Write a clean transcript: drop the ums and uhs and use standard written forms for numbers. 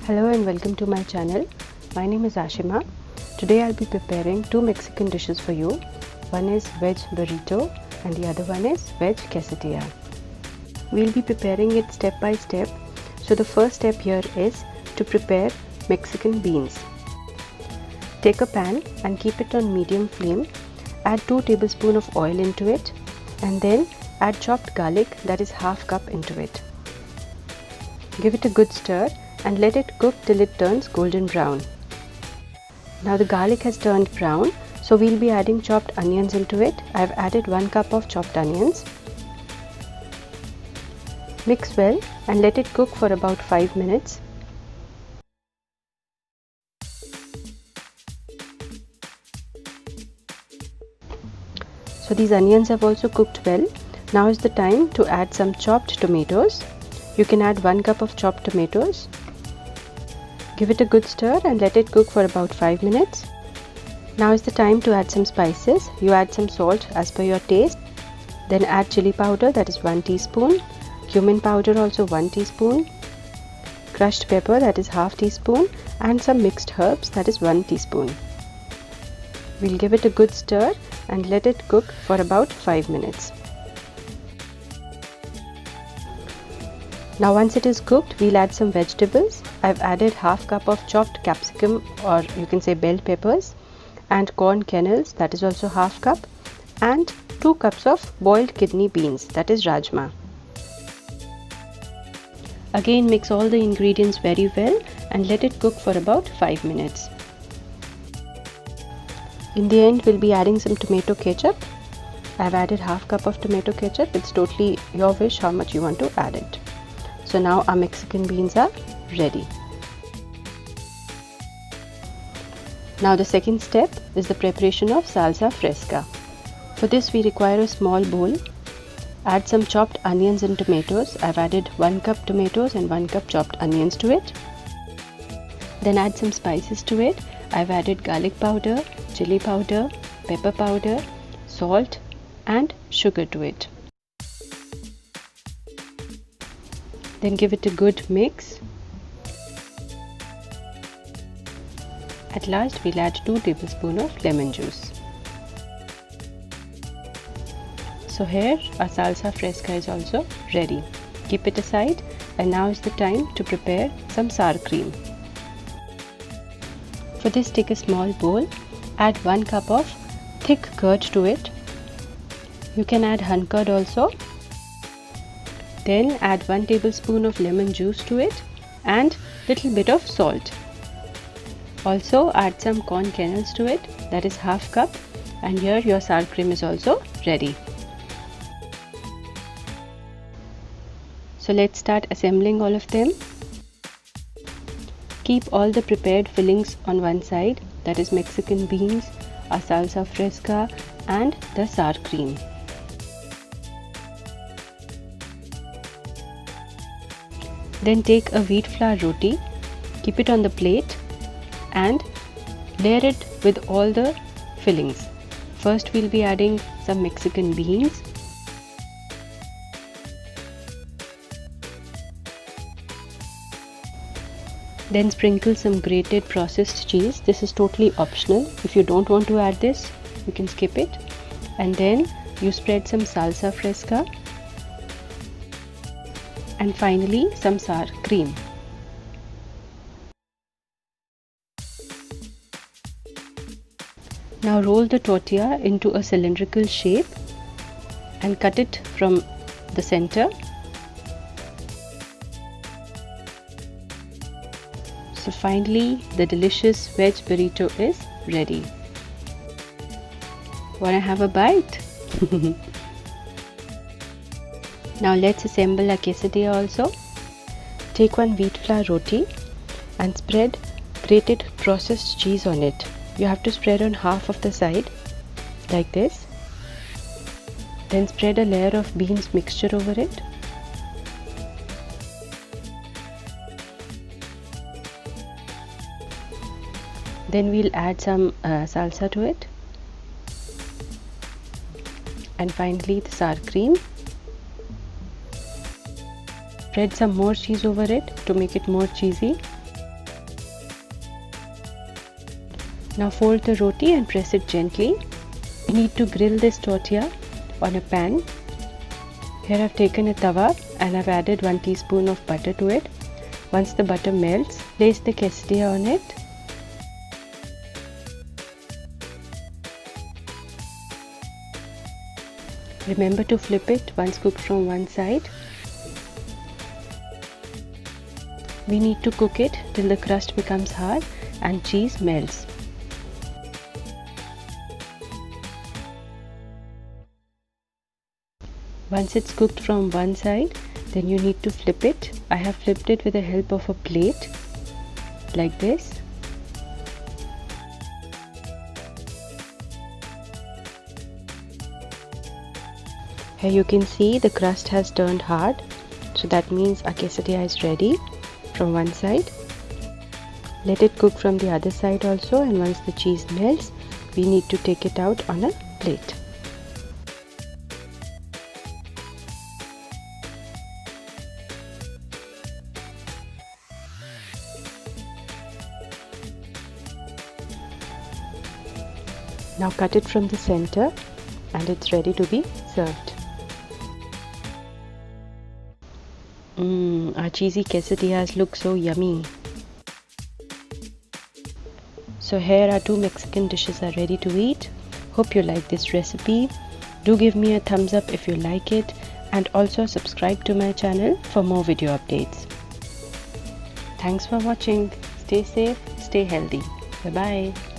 Hello and welcome to my channel. My name is Ashima. Today I'll be preparing two Mexican dishes for you. One is veg burrito and the other one is veg quesadilla. We'll be preparing it step by step. So the first step here is to prepare Mexican beans. Take a pan and keep it on medium flame. Add 2 tablespoons of oil into it and then add chopped garlic, that is half cup, into it. Give it a good stir and let it cook till it turns golden brown. Now the garlic has turned brown, so we'll be adding chopped onions into it. I've added 1 cup of chopped onions. Mix well and let it cook for about 5 minutes. So these onions have also cooked well. Now is the time to add some chopped tomatoes. You can add 1 cup of chopped tomatoes. Give it a good stir and let it cook for about 5 minutes. Now is the time to add some spices. You add some salt as per your taste. Then add chili powder, that is 1 teaspoon. Cumin powder also 1 teaspoon. Crushed pepper, that is half teaspoon. And some mixed herbs, that is 1 teaspoon. We'll give it a good stir and let it cook for about 5 minutes. Now once it is cooked, we'll add some vegetables. I've added half cup of chopped capsicum, or you can say bell peppers, and corn kernels, that is also half cup, and 2 cups of boiled kidney beans, that is rajma. Again mix all the ingredients very well and let it cook for about 5 minutes. In the end, we'll be adding some tomato ketchup. I've added half cup of tomato ketchup. It's totally your wish how much you want to add it. So now our Mexican beans are ready. Now the second step is the preparation of salsa fresca. For this we require a small bowl. Add some chopped onions and tomatoes. I've added 1 cup tomatoes and 1 cup chopped onions to it. Then add some spices to it. I've added garlic powder, chili powder, pepper powder, salt and sugar to it. Then give it a good mix. At last we'll add 2 tablespoons of lemon juice. So here our salsa fresca is also ready. Keep it aside, and now is the time to prepare some sour cream. For this, take a small bowl, add 1 cup of thick curd to it. You can add hun curd also. Then add 1 tablespoon of lemon juice to it and little bit of salt. Also add some corn kernels to it, that is half cup, and here your sour cream is also ready. So let's start assembling all of them. Keep all the prepared fillings on one side, that is Mexican beans, our salsa fresca and the sour cream. Then take a wheat flour roti, keep it on the plate and layer it with all the fillings. First we'll be adding some Mexican beans. Then sprinkle some grated processed cheese. This is totally optional. If you don't want to add this, you can skip it. And then you spread some salsa fresca. And finally some sour cream. Now roll the tortilla into a cylindrical shape and cut it from the center. So finally the delicious veg burrito is ready. Wanna have a bite? Now let's assemble a quesadilla also. Take 1 wheat flour roti and spread grated processed cheese on it. You have to spread on half of the side like this. Then spread a layer of beans mixture over it. Then we'll add some salsa to it. And finally the sour cream. Spread some more cheese over it to make it more cheesy. Now fold the roti and press it gently. You need to grill this tortilla on a pan. Here I've taken a tawa and I've added 1 teaspoon of butter to it. Once the butter melts, place the quesadilla on it. Remember to flip it once cooked from one side. We need to cook it till the crust becomes hard and cheese melts. Once it's cooked from one side, then you need to flip it. I have flipped it with the help of a plate, like this. Here you can see the crust has turned hard, so that means our quesadilla is ready from one side. Let it cook from the other side also, and once the cheese melts, we need to take it out on a plate. Now cut it from the center and it's ready to be served. Our cheesy quesadillas look so yummy. So here our 2 Mexican dishes are ready to eat. Hope you like this recipe. Do give me a thumbs up if you like it, and also subscribe to my channel for more video updates. Thanks for watching. Stay safe, stay healthy. Bye bye.